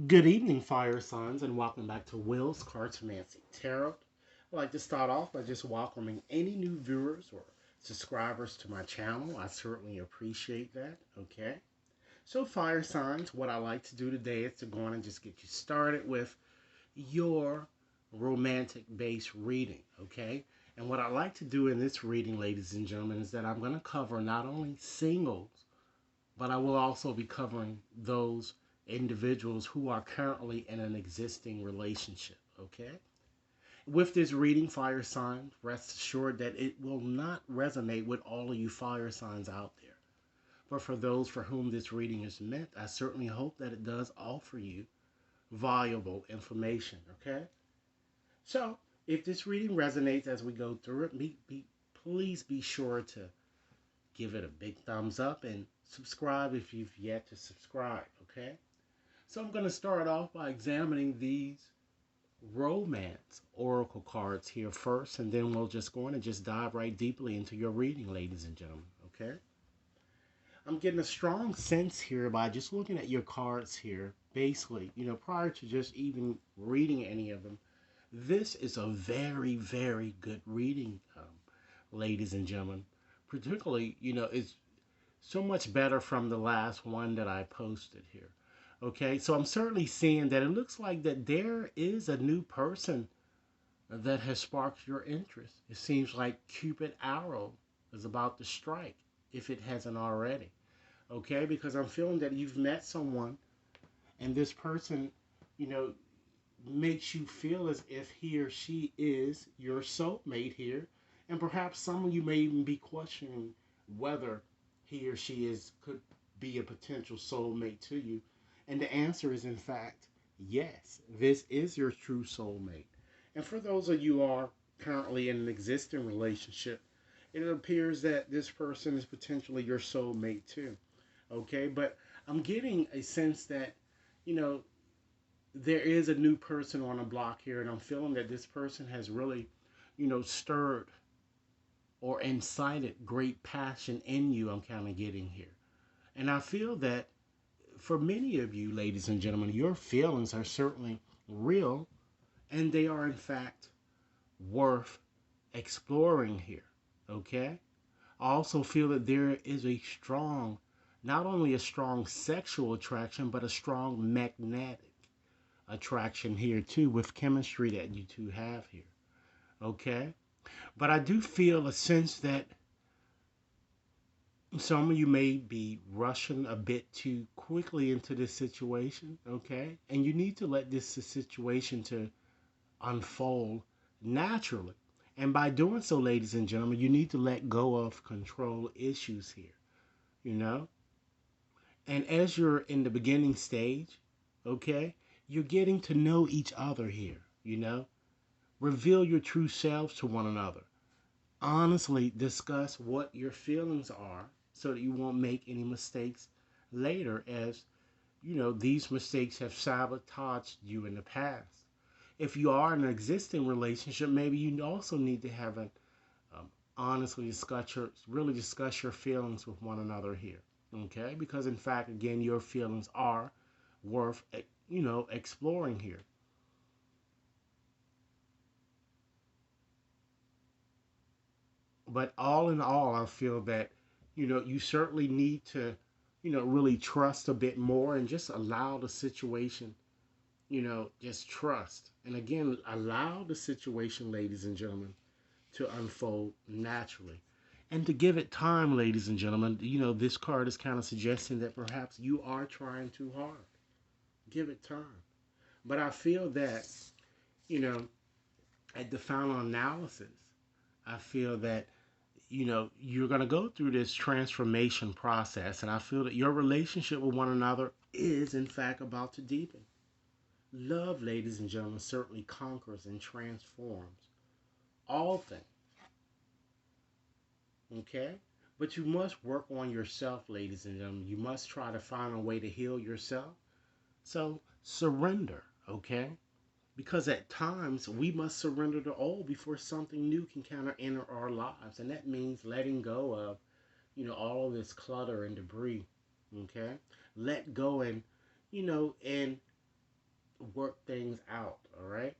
Good evening, fire signs, and welcome back to Will's Cartomancy Tarot. I'd like to start off by just welcoming any new viewers or subscribers to my channel. I certainly appreciate that. Okay. So, fire signs, what I like to do today is to go on and just get you started with your romantic based reading. Okay. And what I like to do in this reading, ladies and gentlemen, is that I'm going to cover not only singles, but I will also be covering those individuals who are currently in an existing relationship. Okay? With this reading, fire sign, rest assured that it will not resonate with all of you fire signs out there. But for those for whom this reading is meant, I certainly hope that it does offer you valuable information. Okay? So, if this reading resonates as we go through it, please be sure to give it a big thumbs up and subscribe if you've yet to subscribe. Okay? So I'm going to start off by examining these romance oracle cards here first, and then we'll just go in and just dive right deeply into your reading, ladies and gentlemen. Okay? I'm getting a strong sense here by just looking at your cards here. Basically, prior to just even reading any of them, this is a very, very good reading, ladies and gentlemen. Particularly, it's so much better from the last one that I posted here. Okay, so I'm certainly seeing that it looks like that there is a new person that has sparked your interest. It seems like Cupid arrow is about to strike if it hasn't already. Okay, because I'm feeling that you've met someone and this person, you know, makes you feel as if he or she is your soulmate here. And perhaps some of you may even be questioning whether he or she could be a potential soulmate to you. And the answer is, in fact, yes, this is your true soulmate. And for those of you who are currently in an existing relationship, it appears that this person is potentially your soulmate too. Okay, but I'm getting a sense that, you know, there is a new person on the block here, and I'm feeling that this person has really, stirred or incited great passion in you. I'm kind of getting here. And I feel that for many of you, ladies and gentlemen, your feelings are certainly real and they are, in fact, worth exploring here. Okay? I also feel that there is a strong, not only a strong sexual attraction, but a strong magnetic attraction here too with chemistry that you two have here. Okay? But I do feel a sense that some of you may be rushing a bit too quickly into this situation, okay? And you need to let this situation to unfold naturally. And by doing so, ladies and gentlemen, you need to let go of control issues here, you know? And as you're in the beginning stage, okay, you're getting to know each other here, you know? Reveal your true selves to one another. Honestly discuss what your feelings are so that you won't make any mistakes later, as these mistakes have sabotaged you in the past. If you are in an existing relationship, maybe you also need to have an honestly discuss your feelings with one another here. Okay, because in fact, again, your feelings are worth exploring here. But all in all, I feel that you certainly need to really trust a bit more and just allow the situation, just trust. And again, allow the situation, ladies and gentlemen, to unfold naturally. And to give it time, ladies and gentlemen, this card is kind of suggesting that perhaps you are trying too hard. Give it time. But I feel that, you know, at the final analysis, I feel that you're going to go through this transformation process, and I feel that your relationship with one another is in fact about to deepen. Love, ladies and gentlemen, certainly conquers and transforms all things. Okay, but you must work on yourself, ladies and gentlemen. You must try to find a way to heal yourself. So surrender. Okay, because at times we must surrender to old before something new can kind of enter our lives, and that means letting go of all of this clutter and debris. Okay, let go and work things out, all right?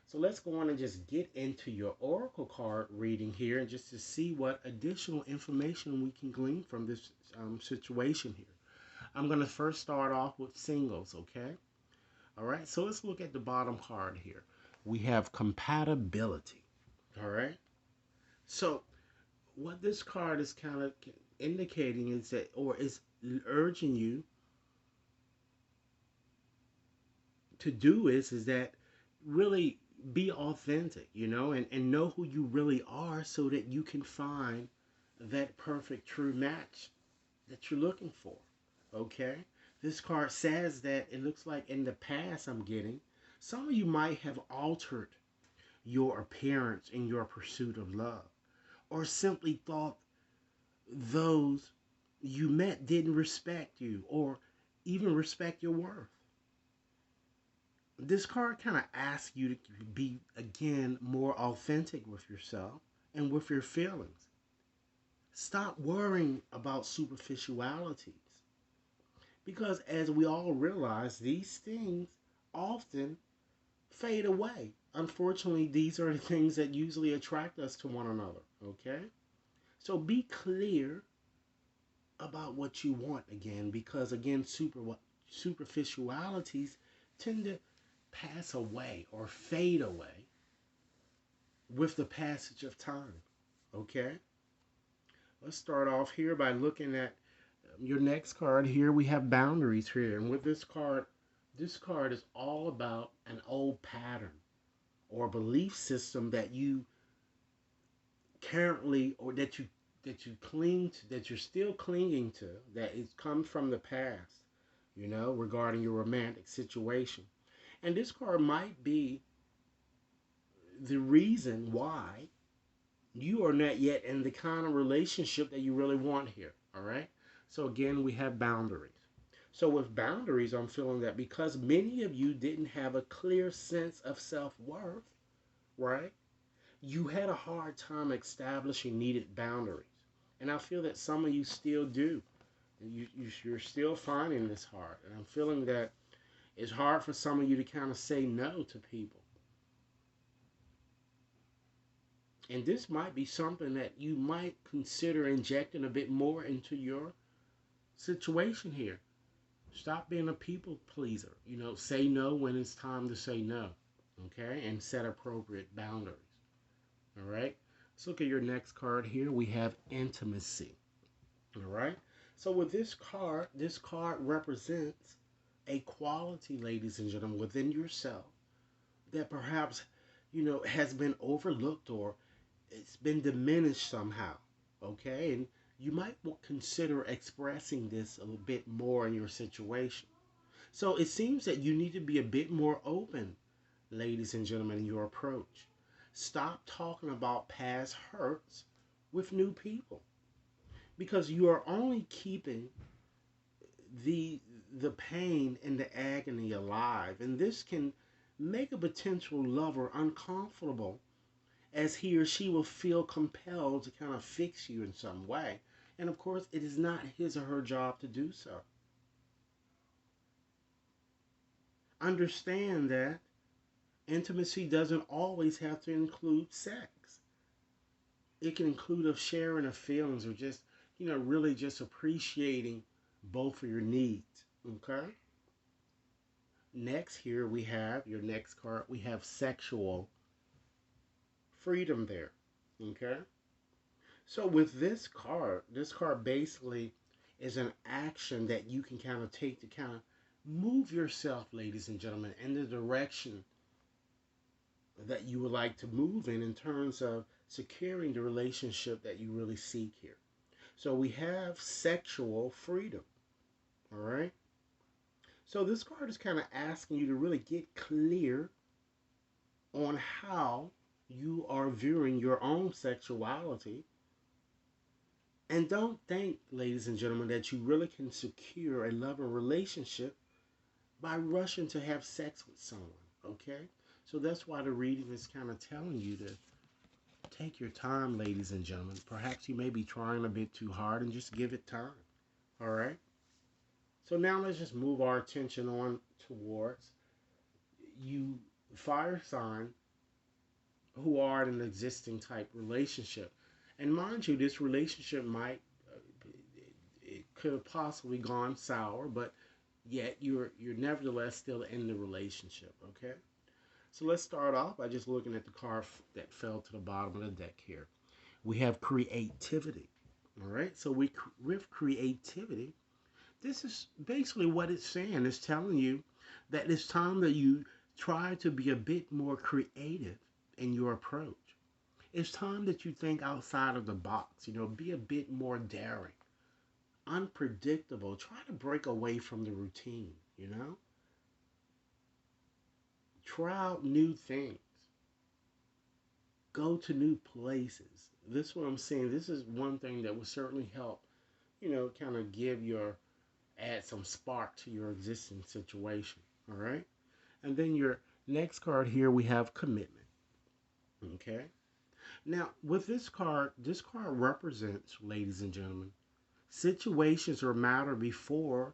So let's go on and just get into your oracle card reading here and just to see what additional information we can glean from this situation here. I'm going to first start off with singles, okay? All right, so let's look at the bottom card here. We have compatibility, all right? So what this card is kind of indicating is that, or is urging you to do is that really be authentic, and know who you really are so that you can find that perfect true match that you're looking for. Okay? This card says that it looks like in the past I'm getting, some of you might have altered your appearance in your pursuit of love, or simply thought those you met didn't respect you or even respect your worth. This card kind of asks you to be, again, more authentic with yourself and with your feelings. Stop worrying about superficialities. Because as we all realize, these things often fade away. Unfortunately, these are the things that usually attract us to one another. Okay? So be clear about what you want again, because again, superficialities tend to pass away or fade away with the passage of time. Okay? Let's start off here by looking at your next card here. We have boundaries here. And with this card is all about an old pattern or belief system that you currently, or that you cling to, that you're still clinging to, that it comes from the past, regarding your romantic situation. And this card might be the reason why you are not yet in the kind of relationship that you really want here. All right. So again, we have boundaries. So with boundaries, I'm feeling that because many of you didn't have a clear sense of self-worth, right? You had a hard time establishing needed boundaries. And I feel that some of you still do. You're still finding this hard. And I'm feeling that it's hard for some of you to kind of say no to people. And this might be something that you might consider injecting a bit more into your situation here. Stop being a people pleaser. Say no when it's time to say no. Okay? And set appropriate boundaries. All right? Let's look at your next card here. We have intimacy. All right? So with this card represents a quality, ladies and gentlemen, within yourself that perhaps, has been overlooked or it's been diminished somehow. Okay? And you might consider expressing this a little bit more in your situation. So it seems that you need to be a bit more open, ladies and gentlemen, in your approach. Stop talking about past hurts with new people, because you are only keeping the the pain and the agony alive, and this can make a potential lover uncomfortable, as he or she will feel compelled to kind of fix you in some way. And of course, it is not his or her job to do so. Understand that intimacy doesn't always have to include sex. It can include of sharing of feelings, or just, really just appreciating both of your needs. Okay? Next, here we have your next card. We have sexual freedom there. Okay? So with this card basically is an action that you can kind of take to kind of move yourself, ladies and gentlemen, in the direction that you would like to move in terms of securing the relationship that you really seek here. So we have sexual freedom. All right. So this card is kind of asking you to really get clear on how you are viewing your own sexuality. And don't think, ladies and gentlemen, that you really can secure a loving relationship by rushing to have sex with someone. Okay? So that's why the reading is kind of telling you to take your time, ladies and gentlemen. Perhaps you may be trying a bit too hard, and just give it time. All right? So now let's just move our attention on towards you fire sign who are in an existing type relationship. And mind you, this relationship might it could have possibly gone sour, but yet you're nevertheless still in the relationship. Okay, so let's start off by just looking at the card that fell to the bottom of the deck here. We have creativity. All right, so with creativity, this is basically what it's saying. It's telling you that it's time that you try to be a bit more creative in your approach. It's time that you think outside of the box, be a bit more daring, unpredictable. Try to break away from the routine. Try out new things, go to new places. This is what I'm saying. This is one thing that will certainly help, kind of add some spark to your existing situation. All right. And then your next card here, we have commitment. Okay. Now, with this card represents, ladies and gentlemen, situations or matter before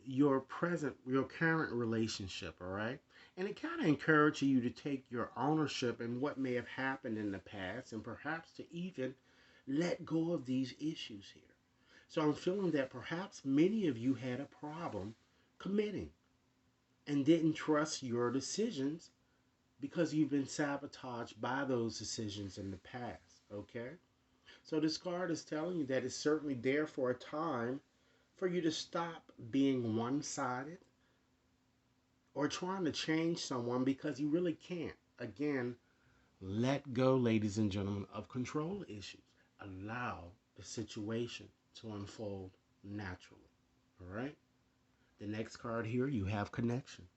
your current relationship, all right? And it kind of encourages you to take your ownership in what may have happened in the past and perhaps to even let go of these issues here. So I'm feeling that perhaps many of you had a problem committing and didn't trust your decisions because you've been sabotaged by those decisions in the past, okay? So this card is telling you that it's certainly there for a time for you to stop being one-sided or trying to change someone because you really can't. Again, let go, ladies and gentlemen, of control issues. Allow the situation to unfold naturally, all right? The next card here, you have connection.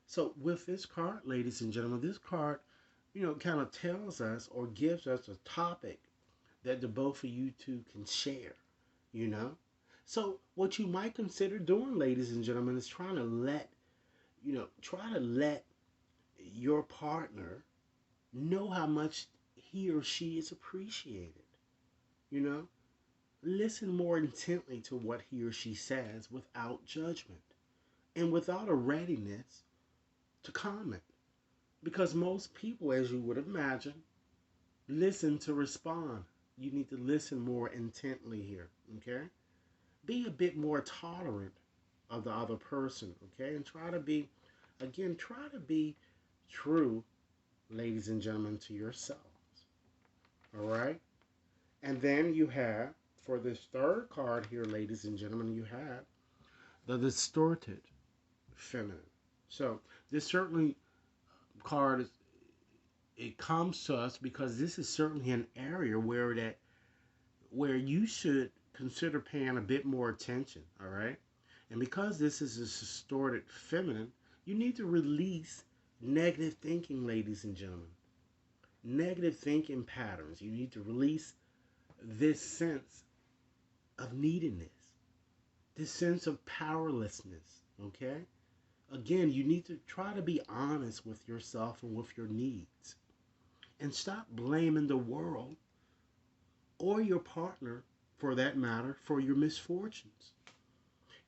So with this card, ladies and gentlemen, this card, kind of tells us or gives us a topic that the both of you two can share, you know? So what you might consider doing, ladies and gentlemen, is try to let your partner know how much he or she is appreciated, you know? Listen more intently to what he or she says without judgment and without a readiness to comment. Because most people, as you would imagine, listen to respond. You need to listen more intently here, okay? Be a bit more tolerant of the other person, okay? And try to be true, ladies and gentlemen, to yourselves, all right? And then you have, for this third card here, ladies and gentlemen, you have the distorted feminine. So this certainly card it comes to us because this is certainly an area where you should consider paying a bit more attention, all right? And because this is a distorted feminine, you need to release negative thinking, ladies and gentlemen. Negative thinking patterns. You need to release this sense of neediness, this sense of powerlessness, okay? Again, you need to try to be honest with yourself and with your needs. And stop blaming the world or your partner, for that matter, for your misfortunes.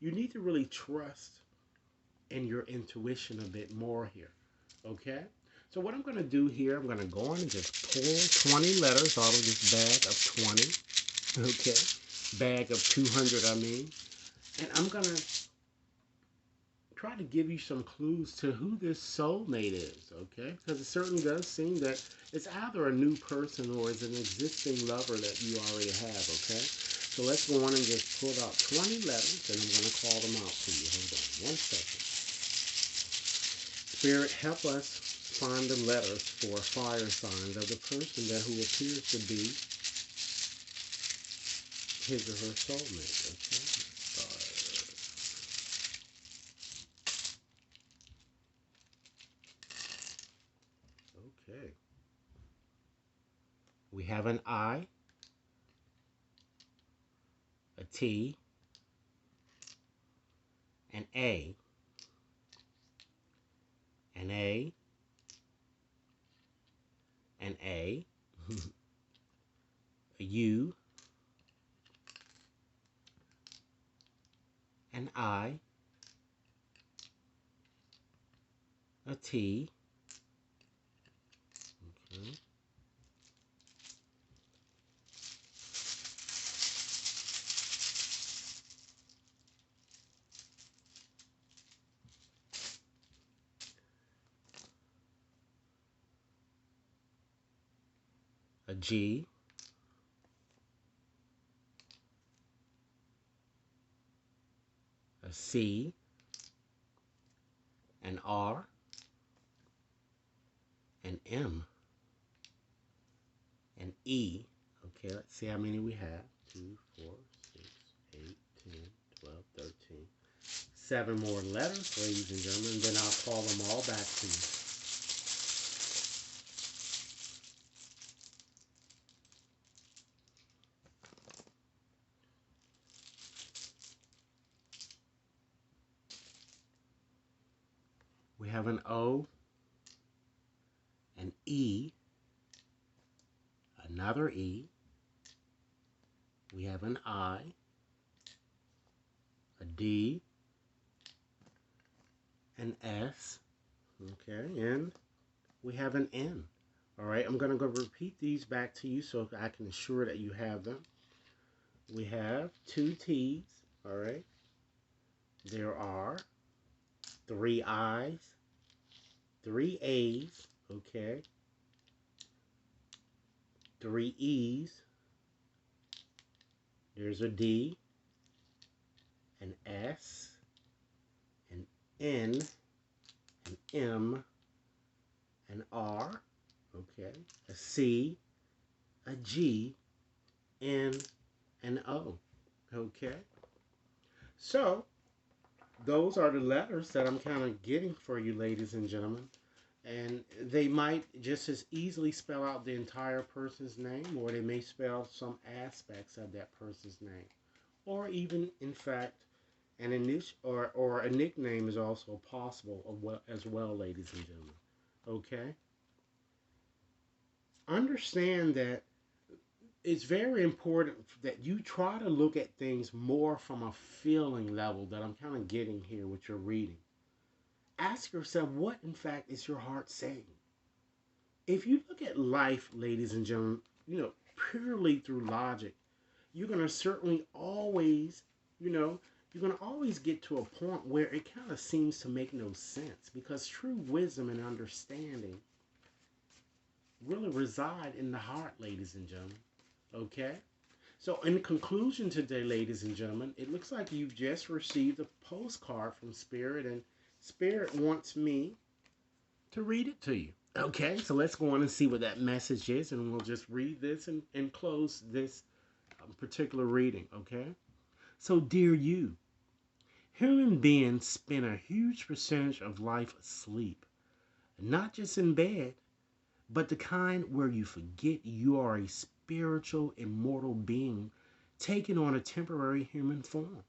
You need to really trust in your intuition a bit more here, okay? So what I'm going to do here, I'm going to go on and just pull 20 letters out of this bag of 20, okay? Bag of 200, I mean. And I'm going to try to give you some clues to who this soulmate is, okay? Because it certainly does seem that it's either a new person or it's an existing lover that you already have, okay? So let's go on and just pull out 20 letters, and I'm going to call them out to you. Hold on one second. Spirit, help us find the letters for fire signs of the person who appears to be his or her soulmate, okay? Okay. We have an I, a T, an A, an A, an A, a U, an I, a T. Okay. A G. A C. An R. An M. An E. Okay, let's see how many we have. 2, 4, 6, 8, 10, 12, 13. 7 more letters, ladies and gentlemen, and then I'll call them all back to you. We have an O, an E, another E. We have an I, a D, an S, okay, and we have an N. All right, I'm going to go repeat these back to you so I can ensure that you have them. We have 2 T's, all right. There are 3 I's, 3 A's, okay, 3 E's, there's a D, an S, an N, an M, an R, okay, a C, a G, N, and O, okay. So, those are the letters that I'm kind of getting for you, ladies and gentlemen. And they might just as easily spell out the entire person's name, or they may spell some aspects of that person's name. Or even, in fact, an initial or a nickname is also possible as well, ladies and gentlemen. Okay? Understand that it's very important that you try to look at things more from a feeling level that I'm kind of getting here with your reading. Ask yourself, what in fact is your heart saying? If you look at life, ladies and gentlemen, purely through logic, you're going to certainly always, you're going to always get to a point where it kind of seems to make no sense, because true wisdom and understanding really reside in the heart, ladies and gentlemen. Okay? So in conclusion today, ladies and gentlemen, it looks like you've just received a postcard from Spirit, and Spirit wants me to read it to you. Okay, so let's go on and see what that message is, and we'll just read this and close this particular reading, okay? So, dear you, human beings spend a huge percentage of life asleep, not just in bed, but the kind where you forget you are a spiritual, immortal being taking on a temporary human form.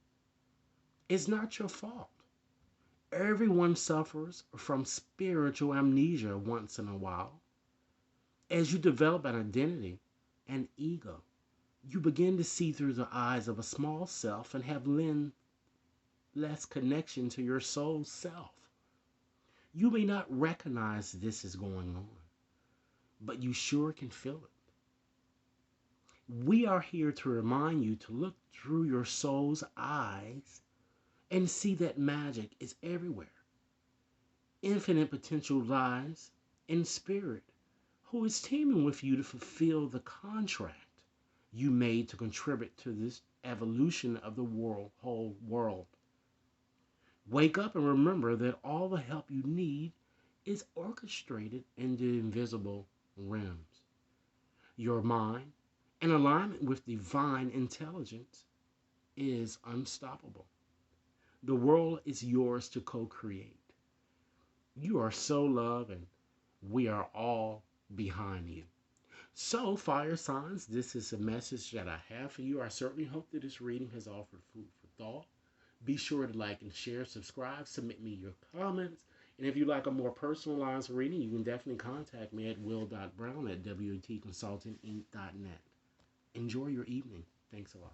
It's not your fault. Everyone suffers from spiritual amnesia once in a while. As you develop an identity, an ego, you begin to see through the eyes of a small self and have less connection to your soul self. You may not recognize this is going on, but you sure can feel it. We are here to remind you to look through your soul's eyes and see that magic is everywhere. Infinite potential lies in spirit, who is teaming with you to fulfill the contract you made to contribute to this evolution of the whole world. Wake up and remember that all the help you need is orchestrated in the invisible realms. Your mind, in alignment with divine intelligence, is unstoppable. The world is yours to co-create. You are so loved, and we are all behind you. So, fire signs, this is a message that I have for you. I certainly hope that this reading has offered food for thought. Be sure to like and share, subscribe, submit me your comments. And if you like a more personalized reading, you can definitely contact me at will.brown@wtconsultinginc.net. Enjoy your evening. Thanks a lot.